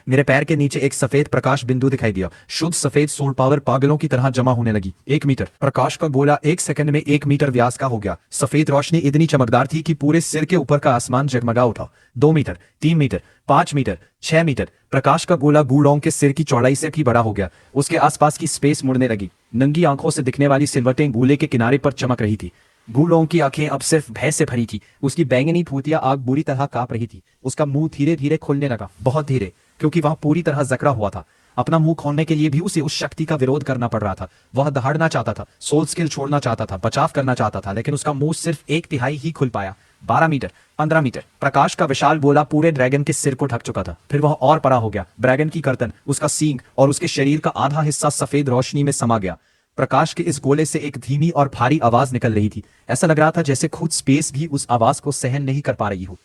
मेरे पैर के नीचे एक सफेद प्रकाश बिंदु दिखाई दिया। शुद्ध सफेद सोल पावर पागलों की तरह जमा होने लगी। 1 मीटर प्रकाश का गोला 1 सेकंड में 1 मीटर व्यास का हो गया। सफेद रोशनी इतनी चमकदार थी कि पूरे सिर के ऊपर का आसमान जगमगा उठा। 2 मीटर, 3 मीटर, 5 मीटर, 6 मीटर प्रकाश का गोला गूलोंग के सिर की चौड़ाई से भी बड़ा हो गया। उसके आसपास की स्पेस मुड़ने लगी। नंगी आंखों से दिखने वाली सिलवटें गोले के किनारे पर चमक रही थी। गूलोंग की आंखें अब सिर्फ भय से भरी थी। उसकी बैंगनी फूतिया आग बुरी तरह कांप रही थी। उसका मुंह धीरे धीरे खुलने लगा, बहुत धीरे, क्योंकि वह पूरी तरह जकड़ा हुआ था। अपना मुंह खोलने के लिए भी उसे उस शक्ति का विरोध करना पड़ रहा था। वह दहाड़ना चाहता था, सोल स्किल छोड़ना चाहता था, बचाव करना चाहता था, लेकिन उसका मुंह सिर्फ 1/3 ही खुल पाया। 12 मीटर, 15 मीटर प्रकाश का विशाल गोला पूरे ड्रैगन के सिर को ढक चुका था। फिर वह और बड़ा हो गया। ड्रैगन की गर्दन, उसका सींग और उसके शरीर का आधा हिस्सा सफेद रोशनी में समा गया। प्रकाश के इस गोले से एक धीमी और भारी आवाज निकल रही थी। ऐसा लग रहा था जैसे खुद स्पेस भी उस आवाज को सहन नहीं कर पा रही हो।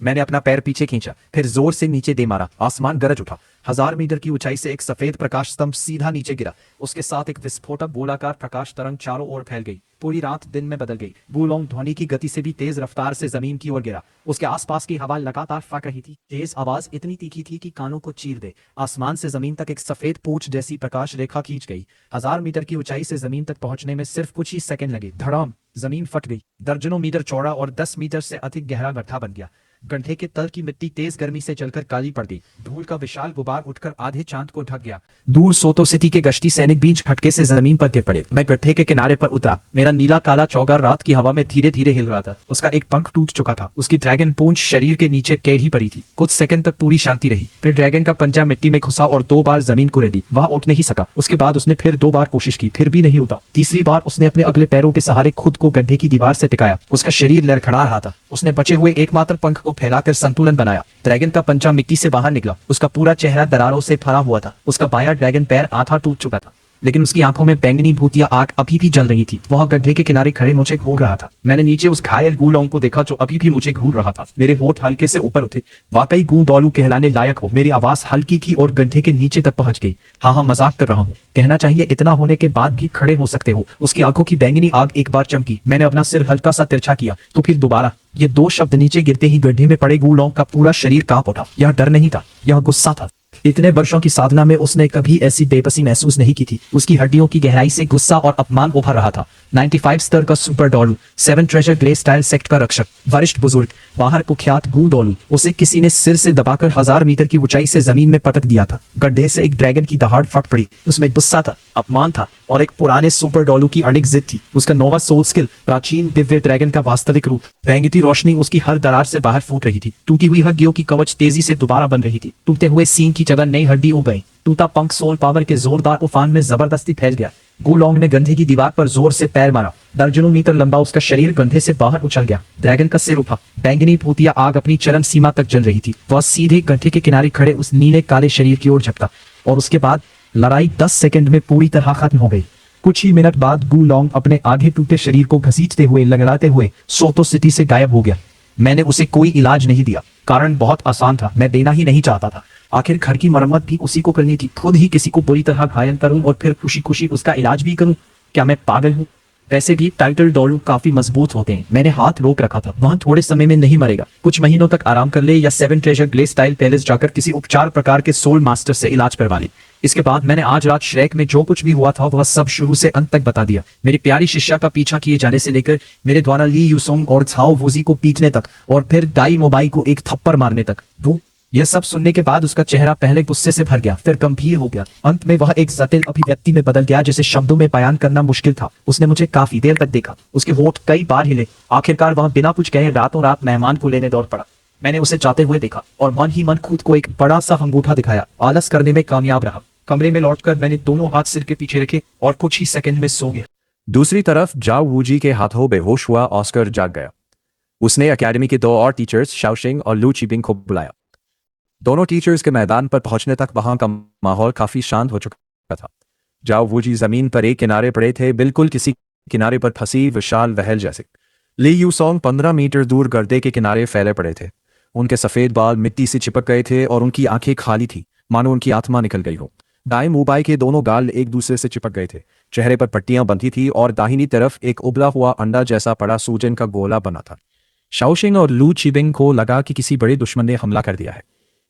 मैंने अपना पैर पीछे खींचा, फिर जोर से नीचे दे मारा। आसमान गरज उठा। 1000 मीटर की ऊंचाई से एक सफेद प्रकाश स्तंभ सीधा नीचे गिरा। उसके साथ एक विस्फोटक गोलाकार प्रकाश तरंग चारों ओर फैल गई। पूरी रात दिन में बदल गई। गूलोंग ध्वनि की गति से भी तेज रफ्तार से जमीन की ओर गिरा। उसके आसपास की हवा लगातार फट रही थी। तेज आवाज इतनी तीखी थी कि कानों को चीर दे। आसमान से जमीन तक एक सफेद पूंछ जैसी प्रकाश रेखा खींच गई। 1000 मीटर की ऊंचाई से जमीन तक पहुंचने में सिर्फ कुछ ही सेकंड लगे। धड़ाम, जमीन फट गई। दर्जनों मीटर चौड़ा और 10 मीटर से अधिक गहरा गड्ढा बन गया। गड्ढे के तल की मिट्टी तेज गर्मी से जलकर काली पड़ गई। धूल का विशाल गुबार उठकर आधे चांद को ढक गया। दूर सोतो सिटी के गश्ती सैनिक बीच झटके से जमीन पर गिर पड़े। मैं गड्ढे के किनारे पर उतरा। मेरा नीला काला चौगार रात की हवा में धीरे धीरे हिल रहा था। उसका एक पंख टूट चुका था। उसकी ड्रैगन पूंछ शरीर के नीचे टेढ़ी पड़ी थी। कुछ सेकंड तक पूरी शांति रही। फिर ड्रैगन का पंजा मिट्टी में घुसा और 2 बार जमीन को रेती। वह उठ नहीं सका। उसके बाद उसने फिर 2 बार कोशिश की, फिर भी नहीं उठा। तीसरी बार उसने अपने अगले पैरों के सहारे खुद को गड्ढे की दीवार से टिकाया। उसका शरीर लड़खड़ा रहा था। उसने बचे हुए एकमात्र पंख को फैलाकर संतुलन बनाया। ड्रैगन का पंजा मिट्टी से बाहर निकला। उसका पूरा चेहरा दरारों से भरा हुआ था। उसका बायां ड्रैगन पैर आधा टूट चुका था, लेकिन उसकी आंखों में बैंगनी भूतिया आग अभी भी जल रही थी। वह गड्ढे के किनारे खड़े मुझे घूर रहा था। मैंने नीचे उस घायल गूलोंग को देखा जो अभी भी मुझे घूर रहा था। मेरे होठ हल्के से ऊपर उठे। वाकई गूदोलू कहलाने लायक हो। मेरी आवाज हल्की थी और गड्ढे के नीचे तक पहुंच गई। हाँ, मजाक कर रहा हूँ। कहना चाहिए इतना होने के बाद भी खड़े हो सकते हो। उसकी आंखों की बैंगनी आग एक बार चमकी। मैंने अपना सिर हल्का सा तिरछा किया, तो फिर दोबारा। ये 2 शब्द नीचे गिरते ही गड्ढे में पड़े गूलोंग का पूरा शरीर कांप उठा। यह डर नहीं था, यह गुस्सा था। इतने वर्षों की साधना में उसने कभी ऐसी बेबसी महसूस नहीं की थी। उसकी हड्डियों की गहराई से गुस्सा और अपमान उभर रहा था। 95 स्तर का सुपर डोलू, 7 ट्रेजर ग्ले स्टाइल सेक्ट का रक्षक, वरिष्ठ बुजुर्ग, बाहर कुख्यात गूडोलू। उसे किसी ने सिर से दबाकर 1000 मीटर की ऊंचाई से जमीन में पटक दिया था। गड्ढे से एक ड्रैगन की दहाड़ फट पड़ी। उसमें गुस्सा था, अपमान था और एक पुराने सुपर डोलू की अड़िग जिद थी। उसका नोवा सोल स्किल, प्राचीन दिव्य ड्रैगन का वास्तविक रूप। रेंगती रोशनी उसकी हर दरार से बाहर फूट रही थी। टूटी हुई हड्डियों की कवच तेजी से दोबारा बन रही थी। टूटे हुए सींग की जगह नई हड्डी उग गई। टूटा पंख सोल पावर के जोरदार उफान में जबरदस्ती फैल गया। गूलोंग ने गंधे की दीवार पर जोर से पैर मारा। दर्जनों मीटर लंबा उसका शरीर गंधे से बाहर उछल गया। ड्रैगन का सिर उठा। बैंगनी भूतिया आग अपनी चरम सीमा तक जल रही थी। वह सीधे गड्ढे के किनारे खड़े उस नीले काले शरीर की ओर झपटा और उसके बाद लड़ाई 10 सेकंड में पूरी तरह खत्म हो गई। कुछ ही मिनट बाद गूलोंग अपने आधे टूटे शरीर को घसीटते हुए लगड़ाते हुए सोतो सिटी से गायब हो गया। मैंने उसे कोई इलाज नहीं दिया। कारण बहुत आसान था, मैं देना ही नहीं चाहता था। आखिर घर की मरम्मत भी उसी को करनी थी। खुद ही किसी को बुरी तरह घायल करूं और फिर खुशी खुशी उसका इलाज भी करूं। क्या मैं पागल हूं? वैसे भी टाइटल डोलू काफी मजबूत होते हैं। मैंने हाथ रोक रखा था। वहां थोड़े समय में नहीं मरेगा। कुछ महीनों तक आराम कर ले या 7 ट्रेजर ग्ले स्टाइल पैलेस जाकर किसी उपचार प्रकार के सोल मास्टर से इलाज करवा ले। इसके बाद मैंने आज रात श्रेक में जो कुछ भी हुआ था वह सब शुरू से अंत तक बता दिया। मेरी प्यारी शिष्या का पीछा किए जाने से लेकर मेरे द्वारा ली यूसोंग और झाओ वूजी को पीटने तक और फिर दाई मोबाई को एक थप्पड़ मारने तक। वो यह सब सुनने के बाद उसका चेहरा पहले गुस्से से भर गया, फिर गंभीर हो गया। अंत में वह एक जटिल अभिव्यक्ति में बदल गया जिसे शब्दों में बयान करना मुश्किल था। उसने मुझे काफी देर तक देखा। उसके होठ कई बार हिले। आखिरकार वह बिना कुछ कहे रातों रात मेहमान को लेने दौड़ पड़ा। मैंने उसे जाते हुए देखा और मन ही मन खुद को एक बड़ा सा अंगूठा दिखाया। आलस करने में कामयाब रहा। कमरे में लौटकर मैंने दोनों हाथ सिर के पीछे रखे और कुछ ही सेकंड में सो गया। दूसरी तरफ जाओ वूजी के हाथों बेहोश हुआ ऑस्कर जाग गया। उसने अकेडमी के 2 और टीचर्स शाओशिंग और लू चीबिंग को बुलाया। दोनों टीचर्स के मैदान पर पहुंचने तक वहां का माहौल काफी शांत हो चुका था। जाओ वूजी जमीन पर एक किनारे पड़े थे, बिल्कुल किसी किनारे पर फंसी विशाल वहल जैसे। ली यूसोंग 15 मीटर दूर गर्दे के किनारे फैले पड़े थे। उनके सफेद बाल मिट्टी से चिपक गए थे और उनकी आंखें खाली थी, मानो उनकी आत्मा निकल गई हो। दाएं मुंह के दोनों गाल एक दूसरे से चिपक गए थे। चेहरे पर पट्टियां बंधी थी और दाहिनी तरफ एक उबला हुआ अंडा जैसा पड़ा सूजन का गोला बना था। शाओशिंग और लू चीबिंग को लगा कि किसी बड़े दुश्मन ने हमला कर दिया है।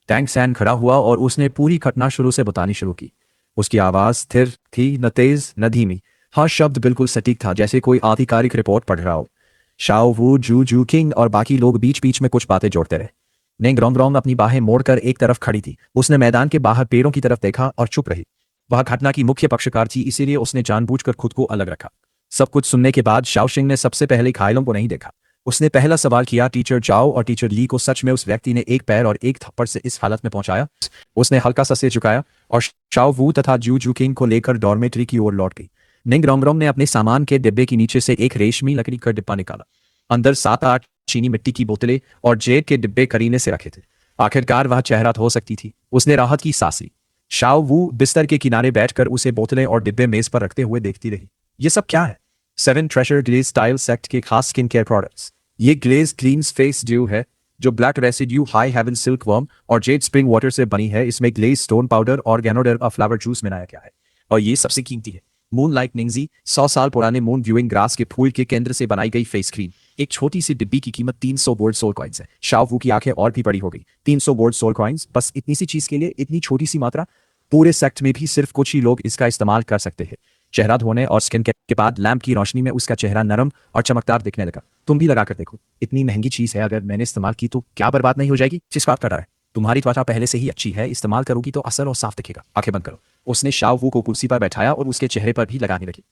टैंग सैन खड़ा हुआ और उसने पूरी घटना शुरू से बतानी शुरू की। उसकी आवाज़ स्थिर थी, न तेज न धीमी। हर शब्द बिल्कुल सटीक था, जैसे कोई आधिकारिक रिपोर्ट पढ़ रहा हो। शाओ वू, जू जू किंग और बाकी लोग बीच बीच में कुछ बातें जोड़ते रहे। नेंग रोंगरोंग अपनी बाहें मोड़कर एक तरफ खड़ी थी। उसने मैदान के बाहर पेड़ों की तरफ देखा और चुप रही। वह घटना की मुख्य पक्षकार थी, इसीलिए उसने जानबूझकर खुद को अलग रखा। सब कुछ सुनने के बाद शाओशिंग ने सबसे पहले घायलों को नहीं देखा। उसने पहला सवाल किया, टीचर जाओ और टीचर ली को सच में उस व्यक्ति ने एक पैर और एक थप्पड़ से इस हालत में पहुंचाया? उसने हल्का सा सिर झुकाया और शाओ वू तथा जू जू किंग को लेकर डॉर्मेट्री की ओर लौट गई। निंग रोंगरोंग ने अपने सामान के डिब्बे के नीचे से एक रेशमी लकड़ी का डिब्बा निकाला। अंदर 7-8 चीनी मिट्टी की बोतलें और जेड के डिब्बे करीने से रखे थे। आखिरकार वह चेहरा धो सकती थी। उसने राहत की सांस ली। शाओ वू बिस्तर के किनारे बैठकर उसे बोतलें और डिब्बे मेज पर रखते हुए देखती रही। ये सब क्या है? 7 ट्रेजर ग्लेज स्टाइल सेक्ट के खास स्किन केयर प्रोडक्ट्स। ये ग्लेज क्लींस फेस ड्यू है जो black residue, high heaven silk worm और जेड स्प्रिंग वाटर से बनी है। इसमें ग्लेज स्टोन पाउडर और गैनोडर्मा फ्लावर जूस मिलाया गया है। और ये सबसे कीमती है, मून लाइट निंगजी 100 साल पुराने मून व्यूइंग ग्रास के फूल के केंद्र से बनाई गई फेस क्रीम। एक छोटी सी डिब्बी की कीमत 300 गोल्ड सोल कॉइन्स है। शाओ वू की आंखें और भी बड़ी हो गई। 300 गोल्ड सोल कॉइन्स, बस इतनी सी चीज के लिए इतनी छोटी सी मात्रा? पूरे सेक्ट में भी सिर्फ कुछ ही लोग इसका इस्तेमाल कर सकते हैं। चेहरा धोने और स्किन केयर के बाद लैंप की रोशनी में उसका चेहरा नरम और चमकदार दिखने लगा। तुम भी लगा कर देखो, इतनी महंगी चीज है, अगर मैंने इस्तेमाल की तो क्या बर्बाद नहीं हो जाएगी? किस बात कर रहा है? तुम्हारी त्वचा पहले से ही अच्छी है, इस्तेमाल करोगी तो असर और साफ दिखेगा। आंखें बंद करो। उसने शाओ वू को कुर्सी पर बैठाया और उसके चेहरे पर भी लगाने लगी।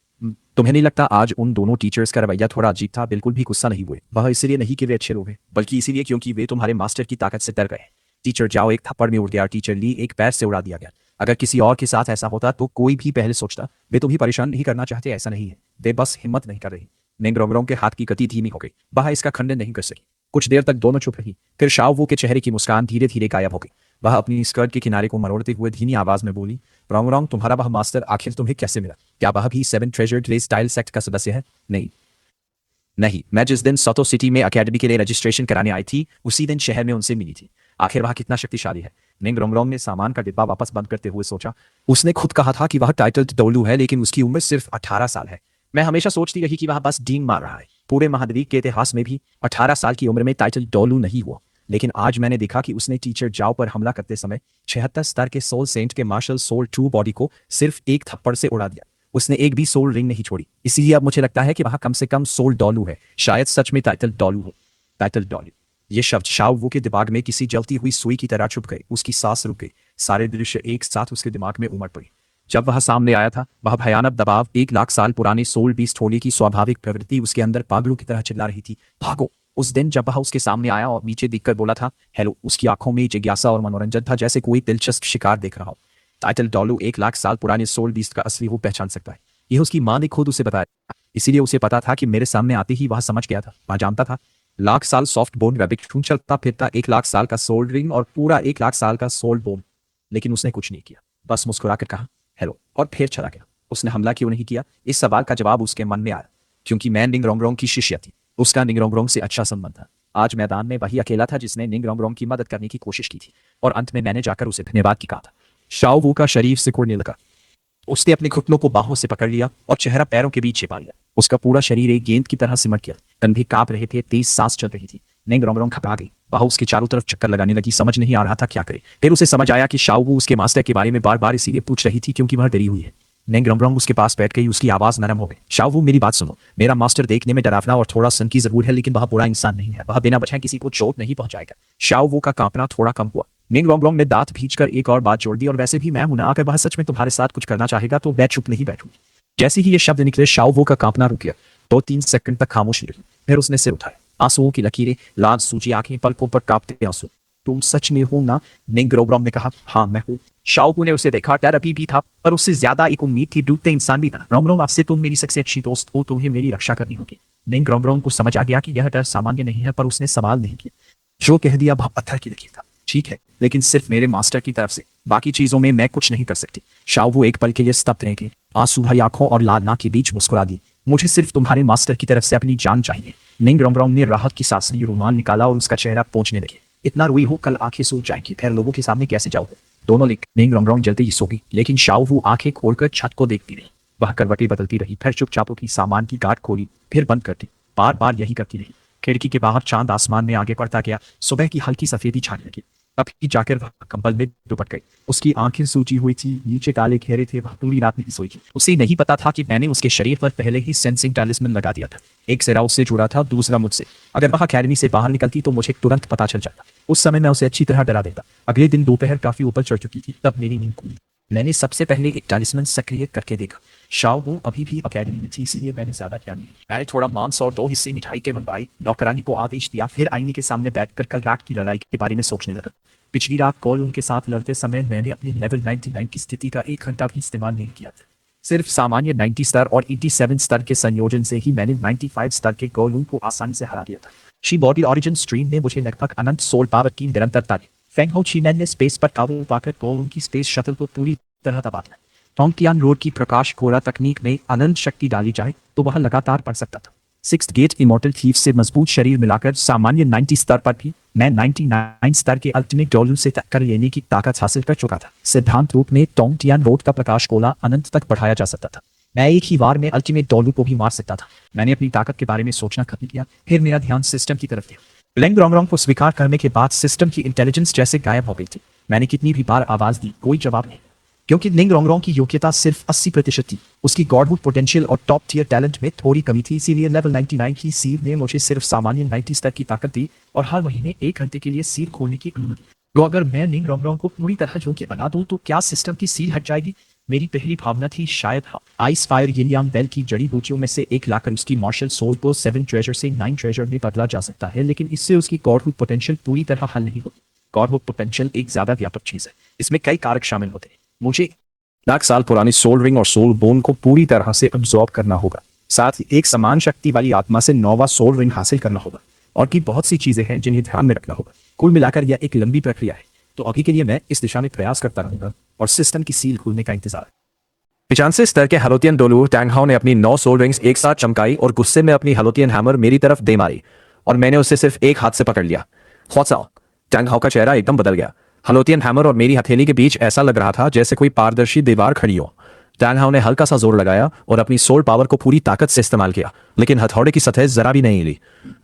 तुम्हें नहीं लगता आज उन दोनों टीचर्स का रवैया थोड़ा अजीब था? बिल्कुल भी गुस्सा नहीं हुए। वह इसलिए नहीं कि वे अच्छे लोग हैं, बल्कि इसीलिए क्योंकि वे तुम्हारे मास्टर की ताकत से डर गए। टीचर जाओ एक थप्पड़ में उड़ गया, टीचर ली एक पैर से उड़ा दिया गया। अगर किसी और के साथ ऐसा होता तो कोई भी पहले सोचता। वे तुम्हें परेशान नहीं करना चाहते, ऐसा नहीं है, वे बस हिम्मत नहीं कर रही। निंग रोंगरोंग के हाथ की गति धीमी हो गई। वह इसका खंडन नहीं कर सकी। कुछ देर तक दोनों चुप रही। फिर शाओ वू के चेहरे की मुस्कान धीरे धीरे गायब हो गई। वह अपनी स्कर्ट के किनारे को मरोड़ते हुए धीमी आवाज में बोली, रोंगरोंग, तुम्हारा वह मास्टर आखिर तुम्हें कैसे मिला? क्या वह भी 7 ट्रेजर ग्लेज स्टाइल सेक्ट का सदस्य है? नहीं, मैं जिस दिन सोतो सिटी में एकेडमी के लिए रजिस्ट्रेशन कराने आई थी, उसी दिन शहर में उनसे मिली थी। आखिर वह कितना शक्तिशाली है? निंग रोंगरोंग ने सामान का डिब्बा वापस बंद करते हुए सोचा। उसने खुद कहा था कि वह टाइटल्ड डोलू है, लेकिन उसकी उम्र सिर्फ 18 साल है। मैं हमेशा सोचती रही कि वह बस डींग मार रहा है। पूरे महाद्वीप के इतिहास में भी 18 साल की उम्र में टाइटल डोलू नहीं हुआ। लेकिन आज मैंने देखा कि उसने टीचर जाओ पर हमला करते समय 76 स्तर के सोल सेंट के मार्शल सोल 2 बॉडी को सिर्फ एक थप्पड़ से उड़ा दिया। उसने एक भी सोल रिंग नहीं छोड़ी। इसीलिए अब मुझे लगता है कि वह कम से कम सोल डोलू है। शायद सच में टाइटल डोलू हो। टाइटल डोलू, ये शब्द शाओ वू के दिमाग में किसी जलती हुई सुई की तरह छुप गए। उसकी सांस रुक गई। सारे दृश्य एक साथ उसके दिमाग में उमड़ पड़ी। जब वह सामने आया था, वह भयानक दबाव, 1 लाख साल पुराने सोल बीस्ट होने की स्वाभाविक प्रवृत्ति उसके अंदर पागलों की तरह चिल्ला रही थी, भागो। उस दिन जब वह उसके सामने आया और नीचे दिखकर बोला था हेलो, उसकी आंखों में जिज्ञासा और मनोरंजन था, जैसे कोई दिलचस्प शिकार देख रहा हो। टाइटल डोलू 1 लाख साल पुराने सोल बीस्ट का असली रूप पहचान सकता है। यह उसकी मां ने खुद उसे बताया। इसीलिए उसे पता था कि मेरे सामने आते ही वह समझ गया था। वह जानता था, लाख साल सॉफ्ट बोन रैबिट, चलता फिरता 1 लाख साल का सोल रिंग और पूरा 1 लाख साल का सोल बोन। लेकिन उसने कुछ नहीं किया, बस मुस्कुराकर कहा हेलो और फिर चला गया। उसने हमला क्यों नहीं किया? इस सवाल का जवाब उसके मन में आया। क्योंकि मैं निंग रोंगरोंग की शिष्य थी। उसका निंग रोंगरोंग से अच्छा संबंध था। आज मैदान में वही अकेला था जिसने निंग रोंगरोंग की मदद करने की कोशिश की थी, और अंत में मैंने जाकर उसे धन्यवाद की कहा था। शाओ वू का शरीर सिकुड़ने लगा। उसने अपने घुटनों को बाहों से पकड़ लिया और चेहरा पैरों के बीच छिपा लिया। उसका पूरा शरीर एक गेंद की तरह सिमट गया। कंधे कांप रहे थे, तेज सांस चल रही थी। निंग रोंगरोंग घबरा गई। वह उसके चारों तरफ चक्कर लगाने लगी, समझ नहीं आ रहा था क्या करे। फिर उसे समझ आया कि शाओ वू उसके मास्टर के बारे में बार बार इसीलिए पूछ रही थी क्योंकि वह डरी हुई है। निंग रोंगरोंग उसके पास बैठ गई। उसकी आवाज नरम हो गई। शाओ वू, मेरी बात सुनो। मेरा मास्टर देखने में डरावना और थोड़ा सनकी जरूर है, लेकिन वह बुरा इंसान नहीं है। वह बिना वजह किसी को चोट नहीं पहुंचाएगा। शाओ वू का कांपना थोड़ा कम हुआ। निंग रोंगरोंग ने दांत भींचकर एक और बात जोड़ दी, और वैसे भी मैं हूं ना, अगर वह सच में तुम्हारे साथ कुछ करना चाहेगा तो मैं चुप नहीं बैठूंगी। जैसे ही ये शब्द निकले, शाओ वू का कांपना रुक गया। 2-3 सेकंड तक खामोश रही। फिर उसने सिर उठाया। आंसुओं की लकीरें, लाल सूजी आंखें, पलकों पर कांपते आंसू। तुम सच में हो ना? निंग रोंगरोंग ने कहा। हाँ, मैं हूँ। शाओ वू ने उसे देखा। डर अभी भी था, पर उससे ज्यादा एक उम्मीद थी। डूबते इंसान भी था। रोंगरोंग, आपसे तुम मेरी सबसे अच्छी दोस्त हो, तुम्हें मेरी रक्षा करनी होगी। निंग रोंगरोंग को समझ आ गया कि यह डर सामान्य नहीं है, पर उसने सवाल नहीं किया। जो कह दिया वह पत्थर की लकीर था। ठीक है, लेकिन सिर्फ मेरे मास्टर की तरफ से। बाकी चीजों में मैं कुछ नहीं कर सकती। शाओ वू एक पल के लिए स्तब्ध रह गई। आंसू भरी आंखों और लाल नाक के बीच मुस्कुरा दी। मुझे सिर्फ तुम्हारे मास्टर की तरफ से अपनी जान चाहिए। निंग रोंगरोंग ने राहत की सांस ली, रुमाल निकाला और उसका चेहरा पोंछने लगे। इतना रोई हो, कल आंखें सूज जाएंगी, फिर लोगों के सामने कैसे जाओगे? दोनों लिख। निंग रोंगरोंग जल्दी ही सो गई, लेकिन शाओ वू आंखें खोलकर छत को देखती रही। वह करवटें बदलती रही, फिर चुपचाप की सामान की गांठ खोली, फिर बंद कर दी। बार बार यही करती रही। खिड़की के बाहर चांद आसमान में आगे बढ़ता गया। सुबह की हल्की सफेदी छाने लगी। तभी जाकर वह कंबल में दुपट गई। उसकी आंखें सूजी हुई थी, नीचे काले घेरे थे, वह पूरी रात नहीं सोई थी। उसे नहीं पता था कि मैंने उसके शरीर पर पहले ही सेंसिंग टैलिस्मैन लगा दिया था। एक सिरा उससे जुड़ा था, दूसरा मुझसे। अगर वह अकेडमी से बाहर निकलती तो मुझे तुरंत पता चल जाता। उस समय मैं उसे अच्छी तरह डरा देता। अगले दिन दोपहर काफी ऊपर चढ़ चुकी थी, तब मेरी नींद खुली। मैंने सबसे पहले एक टैलिस्मैन सक्रिय करके देखा। शाओ वो अभी भी अकेडमी में थी, इसलिए मैंने ज्यादा ध्यान नहीं। मैंने थोड़ा मांस और 2 हिस्से मिठाई के बनवाई, नौकरानी को आदेश दिया, फिर आईने के सामने बैठकर कल रात की लड़ाई के बारे में सोचने लगा। पिछली रात कॉल उनके साथ लड़ते समय मैंने अपनी लेवल 99 की स्थिति का 1 घंटा भी इस्तेमाल नहीं किया था। सिर्फ सामान्य 90 स्तर और 87 स्तर के संयोजन से ही मैंने 95 स्तर के गोलू को आसानी से हरा दिया था। शी बॉडी ऑरिजिन स्ट्रीम ने मुझे लगभग अनंत सोल पावर की निरंतरता दी। फेंग हो चीनैन ने स्पेस पर काबू पाकर गोलू की स्पेस शटल को पूरी तरह दबा दिया। टोंगटियान रोड की प्रकाश गोला तकनीक में अनंत शक्ति डाली जाए तो वह लगातार बढ़ सकता था। 6th गेट इमॉर्टल थीफ से मजबूत शरीर मिलाकर सामान्य 90 स्तर पर भी मैं 99 स्तर के अल्टीमेट डोलू से टक्कर लेने की ताकत हासिल कर चुका था। सिद्धांत रूप में टोंगटियान रोड का प्रकाश गोला अनंत तक बढ़ाया जा सकता था। मैं एक ही बार में अल्टीमेट डोलू को भी मार सकता था। मैंने अपनी ताकत के बारे में सोचना खत्म किया, फिर मेरा ध्यान सिस्टम की तरफ गया। लेंग रोंगरोंग को स्वीकार करने के बाद सिस्टम की इंटेलिजेंस जैसे गायब हो गई थी। मैंने कितनी भी बार आवाज दी, कोई जवाब नहीं, क्योंकि लिंग रोंगरोंग की योग्यता सिर्फ 80% थी। उसकी गॉडहुड पोटेंशियल और टॉप टियर टैलेंट में थोड़ी कमी थी, इसीलिए लेवल 99 की सील ने मुझे सिर्फ सामान्य 90 स्तर की ताकत दी और हर महीने 1 घंटे के लिए सील खोलने की अनुमति। तो अगर मैं लिंग रोंगरोंग को पूरी तरह योग्य बना दूं तो क्या सिस्टम की सील हट जाएगी? मेरी पहली भावना थी शायद हाँ। आइस फायर यिलियांग बेल की जड़ी बूटियों में से एक लाकर उसकी मार्शल सोल को 7 ट्रेजर से 9 ट्रेजर में बदला जा सकता है, लेकिन इससे उसकी गॉडहुड पोटेंशियल पूरी तरह हल नहीं होती। गॉडहुड पोटेंशियल एक ज्यादा व्यापक चीज है, इसमें कई कारक शामिल होते हैं। मुझे 1 साल पुरानी सोल रिंग और सोल बोन को पूरी तरह से अब्सॉर्ब करना होगा, साथ ही एक समान शक्ति वाली आत्मा से 9वां सोल रिंग हासिल करना होगा, और की बहुत सी चीजें हैं जिन्हें ध्यान में रखना होगा। कुल मिलाकर यह एक लंबी प्रक्रिया है, तो अभी के लिए मैं इस दिशा में प्रयास करता रहूंगा और सिस्टम की सील खुलने का इंतजार। 95 स्तर के हलोतियन डोलू टैंग हाओ ने अपनी 9 सोल रिंग्स एक साथ चमकाई और गुस्से में अपनी हलोतियन हैमर मेरी तरफ दे मारी और मैंने उसे सिर्फ एक हाथ से पकड़ लिया। टैंग हाओ का चेहरा एकदम बदल गया। हलोतियन हैमर और मेरी हथेली के बीच ऐसा लग रहा था जैसे कोई पारदर्शी दीवार खड़ी हो। टैंग हाओ ने हल्का सा जोर लगाया और अपनी सोल पावर को पूरी ताकत से इस्तेमाल किया, लेकिन हथौड़े की सतह जरा भी नहीं हिली।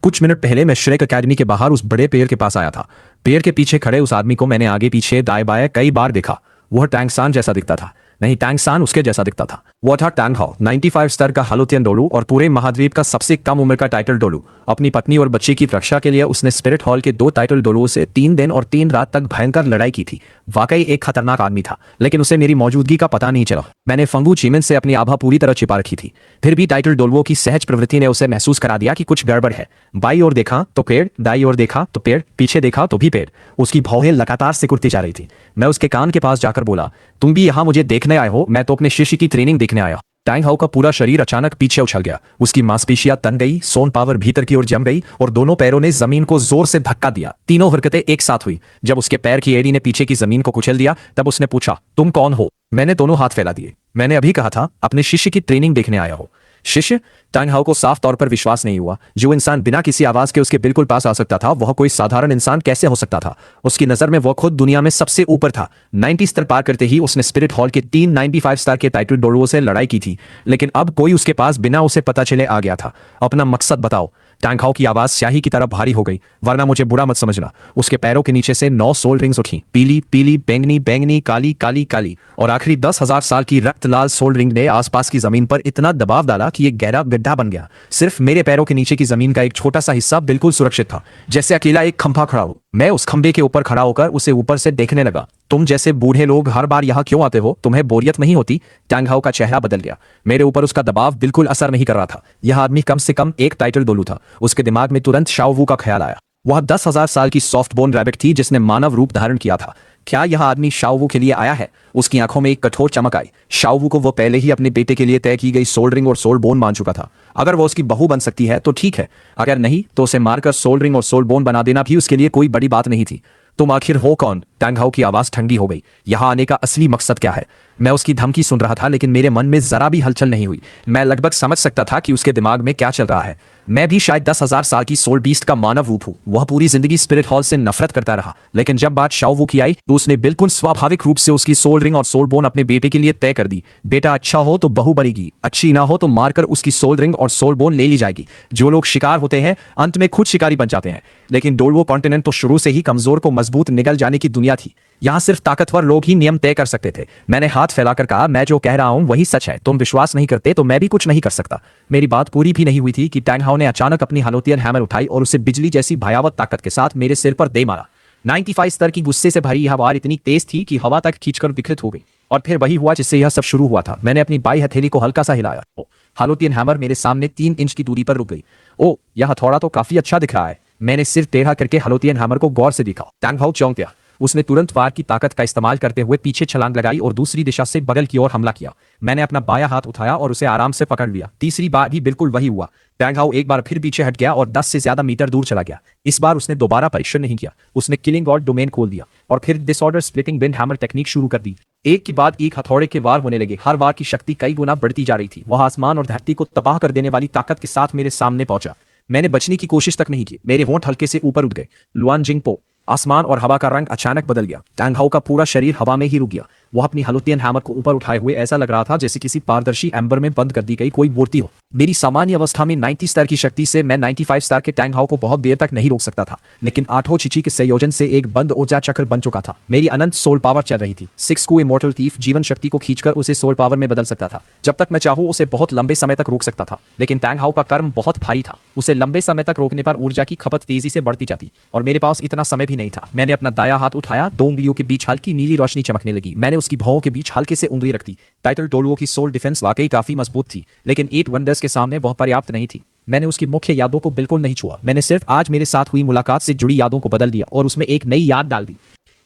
कुछ मिनट पहले मैं श्रेक अकेडमी के बाहर उस बड़े पेड़ के पास आया था। पेड़ के पीछे खड़े उस आदमी को मैंने आगे पीछे दाएं बाएं कई बार देखा। वह टैंग सान जैसा दिखता था, नहीं टैंग सान उसके जैसा दिखता था। वो था टैंग हाओ, 95 स्तर का हलोतियन डोलू और पूरे महाद्वीप का सबसे कम उम्र का टाइटल डोलू। अपनी पत्नी और बच्चे की रक्षा के लिए उसने स्पिरिट हॉल के 2 टाइटल डोलुओं से 3 दिन और 3 रात तक भयंकर लड़ाई की थी। वाकई एक खतरनाक आदमी था, लेकिन उसे मेरी मौजूदगी का पता नहीं चला। मैंने फंगू चीमन से अपनी आभा पूरी तरह छिपा रखी थी, फिर भी टाइटल डोलुओं की सहज प्रवृत्ति ने उसे महसूस करा दिया कि कुछ गड़बड़ है। बाई ओर देखा तो पेड़, दाई ओर देखा तो पेड़, पीछे देखा तो भी पेड़। उसकी भौहें लगातार सिकुड़ती जा रही थी। मैं उसके कान के पास जाकर बोला, तुम भी यहाँ मुझे देखने आए हो? मैं तो अपने शिष्य की ट्रेनिंग देखने आया। टैंग हाओ का पूरा शरीर अचानक पीछे उछल गया। उसकी मांसपेशियां तन गई, सोन पावर भीतर की ओर जम गई और दोनों पैरों ने जमीन को जोर से धक्का दिया। तीनों हरकतें एक साथ हुई। जब उसके पैर की एड़ी ने पीछे की जमीन को कुचल दिया, तब उसने पूछा, तुम कौन हो? मैंने दोनों हाथ फैला दिए। मैंने अभी कहा था अपने शिष्य की ट्रेनिंग देखने आया हो। शिष्य? टैंग हाओ को साफ तौर पर विश्वास नहीं हुआ। जो इंसान बिना किसी आवाज के उसके बिल्कुल पास आ सकता था, वह कोई साधारण इंसान कैसे हो सकता था? उसकी नजर में वह खुद दुनिया में सबसे ऊपर था। 90 स्तर पार करते ही उसने स्पिरिट हॉल के 3 95 स्तर के टाइटल डोलुओं से लड़ाई की थी, लेकिन अब कोई उसके पास बिना उसे पता चले आ गया था। अपना मकसद बताओ। टैंग हाओ की आवाज स्याही की तरह भारी हो गई, वरना मुझे बुरा मत समझना। उसके पैरों के नीचे से 9 सोल रिंग्स उठी, पीली पीली, बैंगनी बैंगनी, काली काली काली, और आखिरी 10,000 साल की रक्त लाल सोल रिंग ने आसपास की जमीन पर इतना दबाव डाला कि एक गहरा गड्ढा बन गया। सिर्फ मेरे पैरों के नीचे की जमीन का एक छोटा सा हिस्सा बिल्कुल सुरक्षित था, जैसे अकेला एक खंभा खड़ा हो। मैं उस खंभे के ऊपर खड़ा होकर उसे ऊपर से देखने लगा। तुम जैसे बूढ़े लोग हर बार यहाँ क्यों आते हो? तुम्हें बोरियत नहीं होती? टैंग हाओ का चेहरा बदल गया। मेरे ऊपर उसका दबाव बिल्कुल असर नहीं कर रहा था। यह आदमी कम से कम एक टाइटल डोलू था। उसके दिमाग में तुरंत शाओ वू का ख्याल आया। वह 10,000 साल की सॉफ्ट बोन रैबिट थी जिसने मानव रूप धारण किया था। क्या यह आदमी शाओ वू के लिए आया है? उसकी आंखों में एक कठोर चमक आई। शाओ वू को वो पहले ही अपने बेटे के लिए तय की गई सोल रिंग और सोल बोन मान चुका था। अगर वो उसकी बहू बन सकती है तो ठीक है, अगर नहीं तो उसे मारकर सोल रिंग और सोल बोन बना देना भी उसके लिए कोई बड़ी बात नहीं थी। तुम आखिर हो कौन? टैंग हाओ की आवाज ठंडी हो गई। यहाँ आने का असली मकसद क्या है? मैं उसकी धमकी सुन रहा था लेकिन मेरे मन में जरा भी हलचल नहीं हुई। मैं लगभग समझ सकता था कि उसके दिमाग में क्या चल रहा है। मैं भी शायद 10,000 साल की सोल बीस्ट का मानव रूप हूँ। वह पूरी जिंदगी स्पिरिट हॉल से नफरत करता रहा, लेकिन जब बात शाओ वू की आई तो उसने बिल्कुल स्वाभाविक रूप से उसकी सोल रिंग और सोल बोन अपने बेटे के लिए तय कर दी। बेटा अच्छा हो तो बहू बनेगी, अच्छी ना हो तो मारकर उसकी सोल रिंग और सोल बोन ले ली जाएगी। जो लोग शिकार होते हैं अंत में खुद शिकारी बन जाते हैं। लेकिन डोलवो कॉन्टिनेंट तो शुरू से ही कमजोर को मजबूत निगल जाने की दुनिया थी। यहाँ सिर्फ ताकतवर लोग ही नियम तय कर सकते थे। मैंने हाथ फैलाकर कहा, मैं जो कह रहा हूँ वही सच है। तुम विश्वास नहीं करते तो मैं भी कुछ नहीं कर सकता। मेरी बात पूरी भी नहीं हुई थी कि टैंग हाओ ने अचानक अपनी हालोतियन हैमर उठाई और उसे बिजली जैसी भयावह ताकत के साथ मेरे सिर पर दे मारा। 95 स्तर की गुस्से से भरी यह वार इतनी तेज थी कि हवा तक खींचकर विकृत हो गई। और फिर वही हुआ जिससे यह सब शुरू हुआ था। मैंने अपनी बाई हथेली को हल्का सा हिलाया। हालोतियन हैमर मेरे सामने 3 इंच की दूरी पर रुक गई। ओ, यह हथौड़ा तो काफी अच्छा दिख रहा है। मैंने सिर टेढ़ा करके हालोतियन हैमर को गौर से देखा। टैंग हाओ चौंक गया। उसने तुरंत वार की ताकत का इस्तेमाल करते हुए पीछे छलांग लगाई और दूसरी दिशा से बगल की ओर हमला किया। मैंने अपना बायां हाथ उठाया और उसे आराम से पकड़ लिया। तीसरी बार भी बिल्कुल वही हुआ। टैंग हाओ एक बार फिर पीछे हट गया और 10 से ज्यादा मीटर दूर चला गया। इस बार उसने दोबारा परीक्षण नहीं किया। उसने किलिंग और डोमेन खोल दिया और फिर disorder splitting wind hammer technique शुरू कर दी। एक के बाद एक हथौड़े के वार होने लगे। हर वार की शक्ति कई गुना बढ़ती जा रही थी। वह आसमान और धरती को तबाह कर देने वाली ताकत के साथ मेरे सामने पहुंचा। मैंने बचने की कोशिश तक नहीं की। मेरे होंठ हल्के से ऊपर उठ गए। लुआन जिंगपो। आसमान और हवा का रंग अचानक बदल गया। टैंग हाओ का पूरा शरीर हवा में ही रुक गया। वह अपनी हालोतियन हैमर को ऊपर उठाए हुए ऐसा लग रहा था जैसे किसी पारदर्शी एम्बर में बंद कर दी गई कोई मूर्ति हो। मेरी सामान्य अवस्था में 90 स्तर की शक्ति से मैं 95 स्तर के टैंग हाओ को बहुत देर तक नहीं रोक सकता था, लेकिन आठों चिची के संयोजन से एक बंद ऊर्जा चक्र बन चुका था। मेरी अनंत सोल पावर चल रही थी। 6 को इमोर्टल थीफ जीवन शक्ति को खींचकर उसे सोल पावर में बदल सकता था। जब तक मैं चाहूँ उसे बहुत लंबे समय तक रोक सकता था, लेकिन टैंग हाओ का कर्म बहुत भारी था। उसे लंबे समय तक रोकने पर ऊर्जा की खपत तेजी से बढ़ती जाती और मेरे पास इतना समय भी नहीं था। मैंने अपना दायां हाथ उठाया। 2 उंगलियों के बीच हल्की नीली रोशनी चमकने लगी। मैंने उसकी भौं के बीच हल्के से उंगली रख दी। टाइटल डोलवो की सोल डिफेंस वाकई काफी मजबूत थी, लेकिन 8 वंडर्स के सामने वह पर्याप्त नहीं थी। मैंने उसकी मुख्य यादों को बिल्कुल नहीं छुआ। मैंने सिर्फ आज मेरे साथ हुई मुलाकात से जुड़ी यादों को बदल दिया और उसमें एक नई याद डाल दी।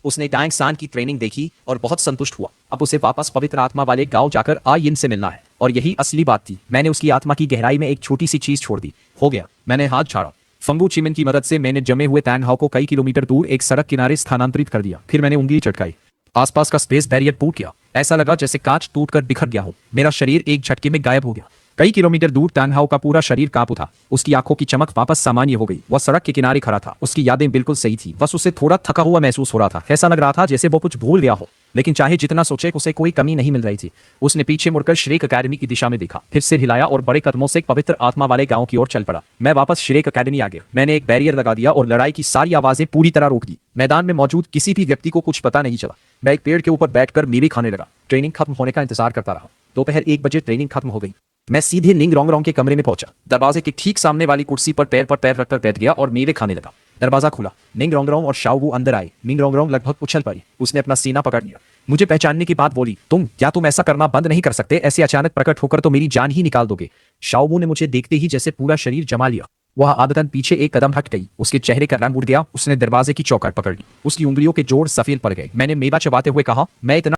उसने टैंग सान की ट्रेनिंग देखी और बहुत संतुष्ट हुआ। अब उसे वापस पवित्र आत्मा वाले गांव जाकर आयिन से मिलना है, और यही असली बात थी। मैंने उसकी आत्मा की गहराई में एक छोटी सी चीज छोड़ दी। हो गया। मैंने हाथ छाड़ा। फंगू चिमिन की मदद से मैंने जमे हुए टैंग हाओ को कई किलोमीटर दूर एक सड़क किनारे स्थानांतरित कर दिया। फिर मैंने उंगली चटकाई। आसपास का स्पेस बैरियर टूट गया। ऐसा लगा जैसे कांच टूटकर बिखर गया हो। मेरा शरीर एक झटके में गायब हो गया। कई किलोमीटर दूर टैंग हाओ का पूरा शरीर कांप उठा। उसकी आंखों की चमक वापस सामान्य हो गई। वह सड़क के किनारे खड़ा था। उसकी यादें बिल्कुल सही थी। बस उसे थोड़ा थका हुआ महसूस हो रहा था। ऐसा लग रहा था जैसे वो कुछ भूल गया हो, लेकिन चाहे जितना सोचे उसे कोई कमी नहीं मिल रही थी। उसने पीछे मुड़कर श्रेक अकेडमी की दिशा में देखा, फिर सिर हिलाया और बड़े कदमों से पवित्र आत्मा वाले गांव की ओर चल पड़ा। मैं वापस श्रेक अकेडमी आ गया। मैंने एक बैरियर लगा दिया और लड़ाई की सारी आवाजें पूरी तरह रोक दी। मैदान में मौजूद किसी भी व्यक्ति को कुछ पता नहीं चला। मैं एक पेड़ के ऊपर बैठकर मेवे खाने लगा। ट्रेनिंग खत्म होने का इंतजार करता रहा। दोपहर 1 बजे ट्रेनिंग खत्म हो गई। मैं सीधे निंग रोंग रोंग के कमरे में पहुंचा। दरवाजे के ठीक सामने वाली कुर्सी पर पैर रखकर बैठ गया और मेवे खाने लगा। दरवाजा खुला। निंग रोंग रोंग और शाओ वू अंदर आए। निंग रोंग रोंग लगभग उछल पड़ी। उसने अपना सीना पकड़ लिया। मुझे पहचानने के बाद बोली, तुम ऐसा करना बंद नहीं कर सकते? ऐसे अचानक प्रकट होकर तो मेरी जान ही निकाल दोगे। शाओ वू ने मुझे देखते ही जैसे पूरा शरीर जमा लिया। वह आदतन पीछे एक कदम हट गई। उसके चेहरे का रंग उड़ गया। उसने दरवाजे की चौखट पकड़ ली। उसकी उंगलियों के जोड़ सफेद पड़ गए। मैंने मेवा चबाते हुए कहा, मैं इतना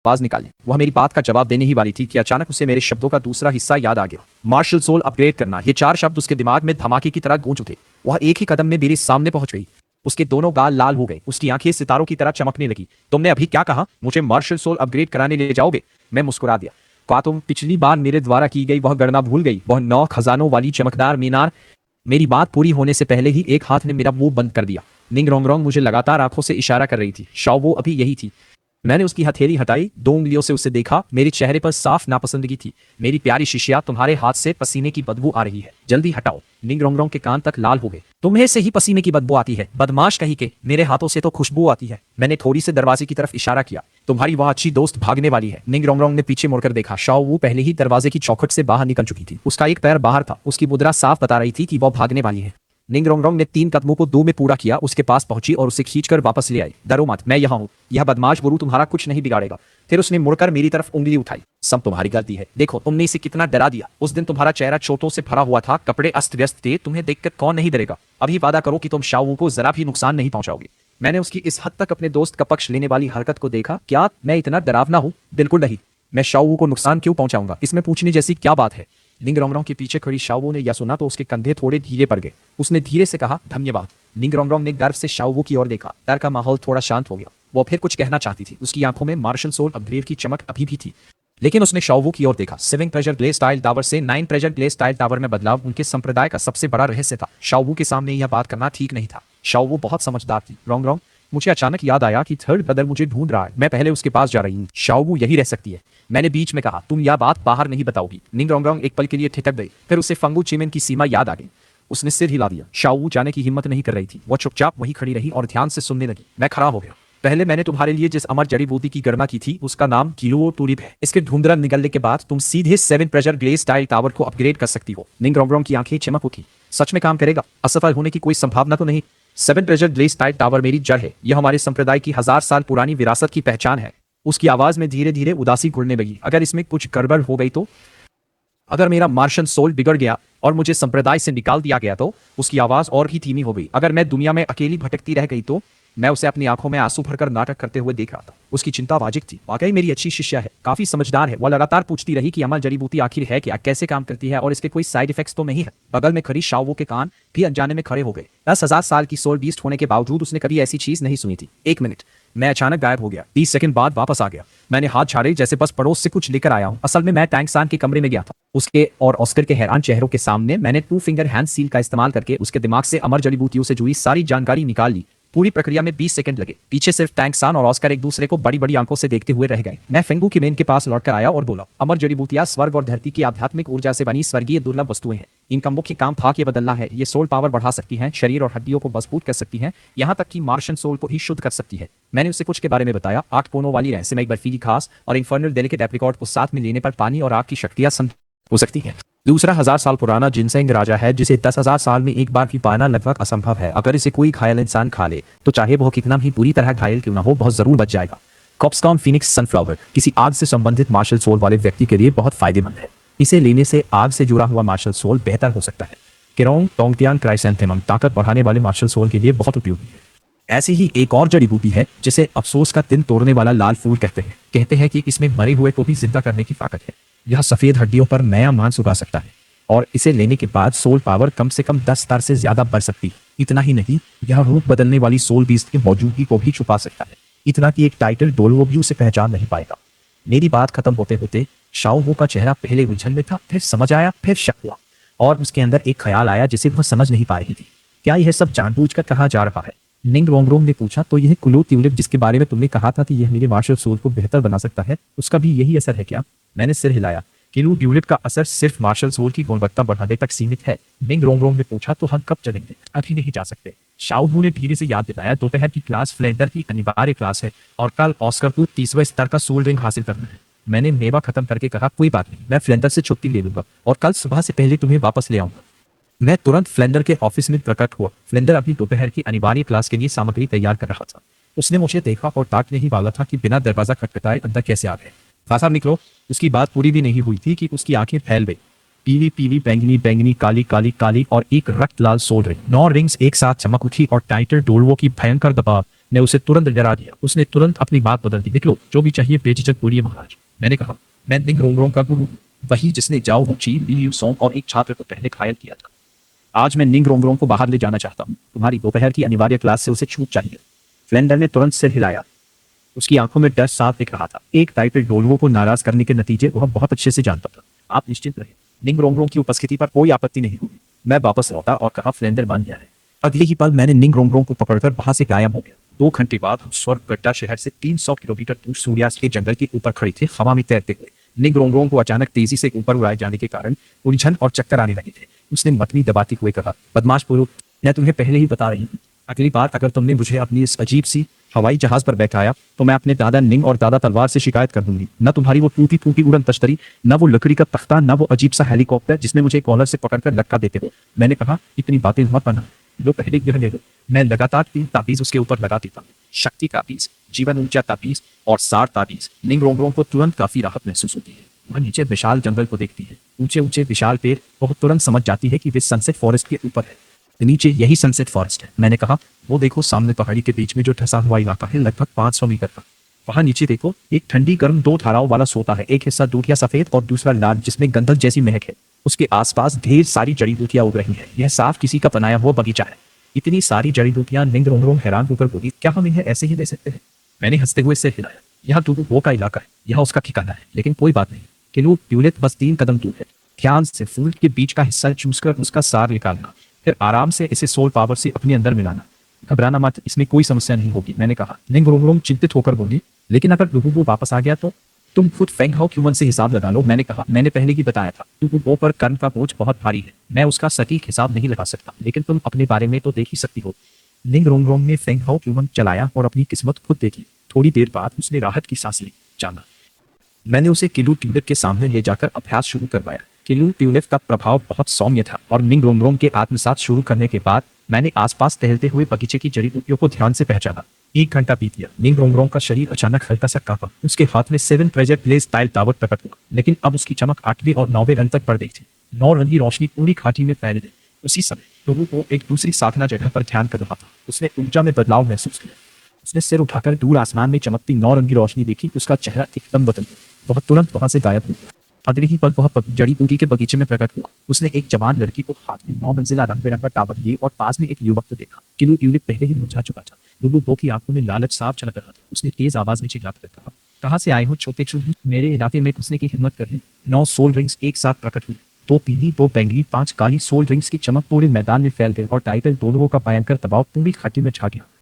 आवाज निकाली। वह मेरी बात का जवाब देने ही वाली थी कि अचानक उसे मेरे शब्दों का दूसरा हिस्सा याद आ गया। मार्शल सोल अपग्रेड करना। ये 4 शब्द उसके दिमाग में धमाके की तरह गूंज उठे। वह एक ही कदम में मेरे सामने पहुंच गई। उसके दोनों गाल लाल हो गए। उसकी आंखें सितारों की तरह चमकने लगी। तुमने अभी क्या कहा? मुझे मार्शल सोल अपग्रेड कराने ले जाओगे? मैं मुस्कुरा दिया। क्या तुम पिछली बार मेरे द्वारा की गई वह गणना भूल गई? वह 9 खजानों वाली चमकदार मीनार? मेरी बात पूरी होने से पहले ही एक हाथ ने मेरा मुंह बंद कर दिया। निंग रोंग रोंग मुझे लगातार आंखों से इशारा कर रही थी। शाओ वो अभी यही थी। मैंने उसकी हथेली हटाई। 2 उंगलियों से उसे देखा। मेरे चेहरे पर साफ नापसंदगी थी। मेरी प्यारी शिष्या, तुम्हारे हाथ से पसीने की बदबू आ रही है। जल्दी हटाओ। निंग रोंग रोंग के कान तक लाल हो गए। तुम्हें से ही पसीने की बदबू आती है, बदमाश कहीं के। मेरे हाथों से तो खुशबू आती है। मैंने थोड़ी से दरवाजे की तरफ इशारा किया। तुम्हारी वह अच्छी दोस्त भागने वाली है। निंग रोंग रोंग ने पीछे मुड़कर देखा। शाओ वू पहले ही दरवाजे की चौखट से बाहर निकल चुकी थी। उसका एक पैर बाहर था। उसकी मुद्रा साफ बता रही थी कि वह भागने वाली है। निंग रोंग रोंग ने 3 कदमों को 2 में पूरा किया। उसके पास पहुंची और उसे खींचकर वापस ले आई। डरो मत, मैं यहाँ हूँ। यह बदमाश गुरु तुम्हारा कुछ नहीं बिगाड़ेगा। फिर उसने मुड़कर मेरी तरफ उंगली उठाई। सब तुम्हारी गलती है। देखो, तुमने इसे कितना डरा दिया। उस दिन तुम्हारा चेहरा चोटों से भरा हुआ था, कपड़े अस्त व्यस्त थे। तुम्हें देखकर कौन नहीं डरेगा? अभी वादा करो कि तुम शाओ वू को जरा भी नुकसान नहीं पहुंचाओगे। मैंने उसकी इस हद तक अपने दोस्त का पक्ष लेने वाली हरकत को देखा। क्या मैं इतना डरावना हूँ? बिल्कुल नहीं। मैं शाओ वू को नुकसान क्यों पहुंचाऊंगा? इसमें पूछने जैसी क्या बात है? निंग रोंग रोंग के पीछे खड़ी शाओ वू ने यह सुना तो उसके कंधे थोड़े धीरे पड़ गए। उसने धीरे से कहा, धन्यवाद। निंग रोंग रोंग ने गर्व से शाओ वू की ओर देखा। डर का माहौल थोड़ा शांत हो गया। वो फिर कुछ कहना चाहती थी। उसकी आंखों में मार्शल सोल अपग्रेड की चमक अभी भी थी, लेकिन उसने शाओवू की ओर देखा। 7 प्रेशर ग्लेस टाइल टावर से 9 प्रेशर ग्लेस टाइल टावर में बदलाव उनके संप्रदाय का सबसे बड़ा रहस्य था। शाओवू के सामने यह बात करना ठीक नहीं था। शाओवू बहुत समझदार थी। रोंग रोंग, मुझे अचानक याद आया कि थर्ड ब्रदर मुझे ढूंढ रहा है। मैं पहले उसके पास जा रही हूँ। शाओवू यही रह सकती है, मैंने बीच में कहा। तुम यह बात बाहर नहीं बताओगी। निंग रोंग रोंग एक पल के लिए ठिठक गई, फिर उसे फंगू चिमेन की सीमा याद आ गई। उसने सिर हिला दिया। शाओवू जाने की हिम्मत नहीं कर रही थी। वो चुपचाप वहीं खड़ी रही और ध्यान से सुनने लगी। मैं खड़ा हो गया। पहले मैंने तुम्हारे लिए जिस अमर जड़ी बूटी की गणना की थी उसका नाम किलो टूलिप है। इसके ढूंढरा निकलने के बाद तुम सीधे 7 प्रेशर ग्लेस टाइल टावर को अपग्रेड कर सकती हो। निंग रोंग रोंग की आंखें चमक उठी। सच में काम करेगा? असफल होने की कोई संभावना तो नहीं? 7 प्रेशर ग्लेस टाइल टावर मेरी जड़ है। यह हमारे संप्रदाय की 1000 साल पुरानी विरासत की पहचान है। उसकी आवाज में धीरे धीरे उदासी घुलने लगी। अगर इसमें कुछ गड़बड़ हो गई तो? अगर मेरा मार्शन सोल बिगड़ गया और मुझे संप्रदाय से निकाल दिया गया तो? उसकी आवाज और भी धीमी हो गई। अगर मैं दुनिया में अकेली भटकती रह गई तो? मैं उसे अपनी आंखों में आंसू भरकर नाटक करते हुए देख रहा था। उसकी चिंता वाजिब थी। वाकई मेरी अच्छी शिष्या है, काफी समझदार है। वह लगातार पूछती रही कि अमर जड़ी बूटी आखिर है क्या, कैसे काम करती है और इसके कोई साइड इफेक्ट्स तो नहीं है। बगल में खड़ी शाओवू के कान भी अनजाने में खड़े हो गए। 10,000 साल की सोल बीस्ट होने के बावजूद उसने कभी ऐसी चीज नहीं सुनी थी। 1 मिनट, मैं अचानक गायब हो गया। 30 सेकंड बाद वापस आ गया। मैंने हाथ झाड़े जैसे बस पड़ोस से कुछ लेकर आया हूं। असल में मैं टैंक सान के कमरे में गया था। उसके और ऑस्कर के हैरान चेहरों के सामने मैंने 2 फिंगर हैंड सील का इस्तेमाल करके उसके दिमाग से अमर जड़ी बूटियों से जुड़ी सारी जानकारी निकाल ली। पूरी प्रक्रिया में 20 सेकंड लगे। पीछे सिर्फ टैंक सान और ऑस्कर एक दूसरे को बड़ी बड़ी आंखों से देखते हुए रह गए। मैं फेंगू की मेन के पास लौटकर आया और बोला, अमर जड़ी बूटियां स्वर्ग और धरती की आध्यात्मिक ऊर्जा से बनी स्वर्गीय दुर्लभ वस्तुएं हैं। इनका मुख्य काम था कि बदलना है। ये सोल पावर बढ़ा सकती हैं, शरीर और हड्डियों को मजबूत कर सकती हैं, यहाँ तक कि मार्शन सोल को ही शुद्ध कर सकती है। मैंने उसे कुछ के बारे में बताया। 8 कोनों वाली रहस्यमय बर्फीली घास और इन्फर्नल डेलिकेट एप्रिकॉट को साथ में लेने पर पानी और आग की शक्तियां हो सकती हैं। दूसरा 1000 साल पुराना जिनसेंग राजा है जिसे 10,000 साल में एक बार भी पाना लगभग असंभव है। अगर इसे कोई घायल इंसान खा ले तो चाहे वह कितना भी बुरी तरह घायल क्यों ना हो, बहुत जरूर बच जाएगा। कॉप्सकॉन फीनिक्स सनफ्लावर किसी आग से संबंधित मार्शल सोल वाले व्यक्ति के लिए बहुत फायदेमंद है। इसे लेने से आग से जुड़ा हुआ मार्शल सोल बेहतर हो सकता है। केरोंग टोंगटियान क्राइसेंथेमम ताकत बढ़ाने वाले मार्शल सोल के लिए बहुत उपयोगी है। ऐसी ही एक और जड़ी बूटी है जिसे अफसोस का दिन तोड़ने वाला लाल फूल कहते हैं कि इसमें मरे हुए को भी जिंदा करने की ताकत है। यह सफेद हड्डियों पर नया मांस उगा सकता है और इसे लेने के बाद सोल पावर कम से कम 10 स्तर से ज्यादा बढ़ सकती है। इतना ही नहीं, यह रूप बदलने वाली सोल बीस्ट की मौजूदगी को भी छुपा सकता है। इतना कि एक टाइटल डोलवो भी उसे पहचान नहीं पाएगा। मेरी बात खत्म होते होते शाओवू का चेहरा पहले उलझन में था, फिर समझ आया, फिर शक हुआ और उसके अंदर एक ख्याल आया जिसे वह समझ नहीं पा रही थी। क्या यह सब जानबूझकर कहा जा रहा है? निंग रोंग रोंग ने पूछा, तो यह कुलो ट्यूलिप जिसके बारे में तुमने कहा था कि यह मेरे मार्शल सोल को बेहतर बना सकता है, उसका भी यही असर है क्या? मैंने सिर हिलाया। किलो ट्यूलिप का असर सिर्फ मार्शल सोल की गुणवत्ता बढ़ाने तक सीमित है। निंग रोंग रोंग ने पूछा, तो हम कब चलेंगे? अभी नहीं जा सकते। शाओवू ने धीरे से याद दिलाया, दोपहर की क्लास फ्लेंडर की अनिवार्य क्लास है और कल ऑस्कर को 30वें स्तर का सोल रिंग हासिल करना है। मैंने मेवा खत्म करके कहा, कोई बात नहीं, मैं फ्लेंडर से छुट्टी ले लूंगा और कल सुबह से पहले तुम्हें वापस ले आऊंगा। मैं तुरंत फ्लेंडर के ऑफिस में प्रकट हुआ। फ्लेंडर अपनी दोपहर की अनिवार्य क्लास के लिए सामग्री तैयार कर रहा था। उसने मुझे देखा और ताकने ही वाला था कि बिना दरवाजा खटखटाए अंदर कैसे आ गए। फासा निकलो। उसकी बात पूरी भी नहीं हुई थी कि उसकी आंखें फैल गई। पीली पीली, बैंगनी बैंगनी, काली काली काली और एक रक्त लाल सोल रिंग। 9 रिंग्स एक साथ चमक उठी और टाइटर डोलवो की भयंकर दबाव ने उसे तुरंत डरा दिया। उसने तुरंत अपनी बात बदल दी। निकलो, जो भी चाहिए बेझिझक बोलिए महाराज। मैंने कहा, मैं निंग रोंग रोंग का गुरु, वही जिसने जाओ वुची, लियू सोंग और एक छात्र को पहले घायल किया था। आज मैं निंग रोंग रोंग को बाहर ले जाना चाहता हूँ। तुम्हारी दोपहर की अनिवार्य क्लास से उसे छूट चाहिए। फ्लेंडर ने तुरंत सिर हिलाया। उसकी आंखों में डर साफ दिख रहा था। एक टाइटल डोलवो को नाराज करने के नतीजे वह बहुत अच्छे से जानता था। आप निश्चिंत रहे, निंग रोंग रोंग की उपस्थिति पर कोई आपत्ति नहीं होगी। मैं वापस लौटा और कहा, फ्लेंडर मान गया है। अगले ही पल मैंने निंग रोंग रोंग को पकड़कर वहां से गायब हो गया। 2 घंटे बाद हम स्वर्ग गड्ढा शहर से 300 किलोमीटर दूर सूर्यास्त के जंगल के ऊपर खड़े थे, हवा में तैरते हुए। निंग रोंग रोंग को अचानक तेजी से ऊपर उड़ाए जाने के कारण उलझन और चक्कर आने लगे थे। उसने मतनी दबाते हुए कहा, बदमाश पुरुष, मैं तुम्हें पहले ही बता रही हूँ, अगली बार अगर तुमने मुझे अपनी इस अजीब सी हवाई जहाज पर बैठाया तो मैं अपने दादा निंग और दादा तलवार से शिकायत कर दूंगी। न तुम्हारी वो टूटी फूटी उड़न तश्तरी, न वो लकड़ी का तख्ता, न वो अजीब सा हेलीकॉप्टर जिसमें मुझे कॉलर से पकड़कर लटका देते हो। मैंने कहा, इतनी बातें मत बना, जो पहले यह ले लो। मैं लगातार 3 ताबीज उसके ऊपर लगा देता हूँ। शक्ति ताबीज, जीवन ऊर्जा ताबीज और सार ताबीज। निंग रोंग रोंग को तुरंत काफी राहत महसूस होती है। वह नीचे विशाल जंगल को देखती है, ऊंचे ऊंचे विशाल पेड़। वह तुरंत समझ जाती है कि वे सनसेट फॉरेस्ट के ऊपर है। नीचे यही सनसेट फॉरेस्ट है। मैंने कहा, वो देखो सामने पहाड़ी के बीच में जो धंसा हुआ इलाका है, लगभग 500 मीटर का। वहां नीचे देखो, एक ठंडी गर्म 2 धाराओं वाला सोता है। एक हिस्सा दूधिया सफेद और दूसरा लाल, जिसमें गंधक जैसी महक है। उसके आसपास ढेर सारी जड़ी बूटियां उग रही हैं। यह साफ किसी का बनाया हुआ बगीचा है। इतनी सारी जड़ी बूटियां। निंग रोंग रोंग हैरान होकर बोली, क्या हम इन्हें ऐसे ही ले सकते हैं? मैंने हंसते हुए सिर हिलाया। यह वो का इलाका है, यह उसका ठिकाना है, लेकिन कोई बात नहीं। किलू ट्यूलिप बस 3 कदम दूर है। ध्यान से फूल के बीच का हिस्सा चूसकर उसका सार निकालना, फिर आराम से इसे सोल पावर से अपने अंदर मिलाना। घबराना मत, इसमें कोई समस्या नहीं होगी, मैंने कहा। निंग चिंतित होकर बोली, लेकिन अगर वो वापस आ गया तो? तुम खुद फेंग हाउ क्यूमन से हिसाब लगा लो, मैंने कहा। मैंने पहले ही बताया था, वो पर कर्म का बोझ बहुत भारी है। मैं उसका सटीक हिसाब नहीं लगा सकता, लेकिन तुम अपने बारे में तो देख ही सकती हो। निंग रोंग ने फेंग हाउ क्यूमन चलाया और अपनी किस्मत खुद देखी। थोड़ी देर बाद उसने राहत की सांस ली। जाना। मैंने उसे किलू ट्यूलिप के सामने ले जाकर अभ्यास शुरू करवाया। किलू ट्यूलिप का प्रभाव बहुत सौम्य था और निंग रोंग के आत्मसात शुरू करने के बाद मैंने आसपास टहलते हुए बगीचे की जड़ी बूटियों को ध्यान से पहचाना। 1 घंटा बीत गया। निंग रोंग का शरीर अचानक हल्का सा कांपा। उसके हाथ में 7 ट्रेजर प्ले स्टाइल टावर प्रकट हुआ, लेकिन अब उसकी चमक 8वें और 9वें रन तक बढ़ गई थी। 9 रन की रोशनी पूरी घाटी में फैल गई। उसी समय लोगों को एक दूसरी साधना जगह पर ध्यान कर रहा था। उसने ऊर्जा में बदलाव महसूस किया। उसने सिर उठाकर दूर आसमान में चमकती 9 रन की रोशनी देखी। उसका चेहरा एकदम बदल गया। वह तुरंत वहां से गायब हुआ। अगले ही पल वह जड़ी बूटी के बगीचे में प्रकट हुआ। उसने एक जवान लड़की को हाथ में 9 मंजिला रंग बिरंगा टावर लिए और पास में एक युवक को देखा। किलू ट्यूलिप पहले ही मुरझा चुका था। वो की आंखों में लालच साफ चमक रहा था। उसने तेज आवाज में चिल्लाकर कहा, कहाँ से आए हो छोटे चूहे? मेरे इलाके में घुसने की हिम्मत कर। 9 सोल रिंग्स एक साथ प्रकट हुई। 2 पीली 2 बैंगनी 5 काली सोल रिंग्स की चमक पूरे मैदान में फैल गई और टाइटल दोनों का भयंकर दबाव पूरी घाटी में छा गया।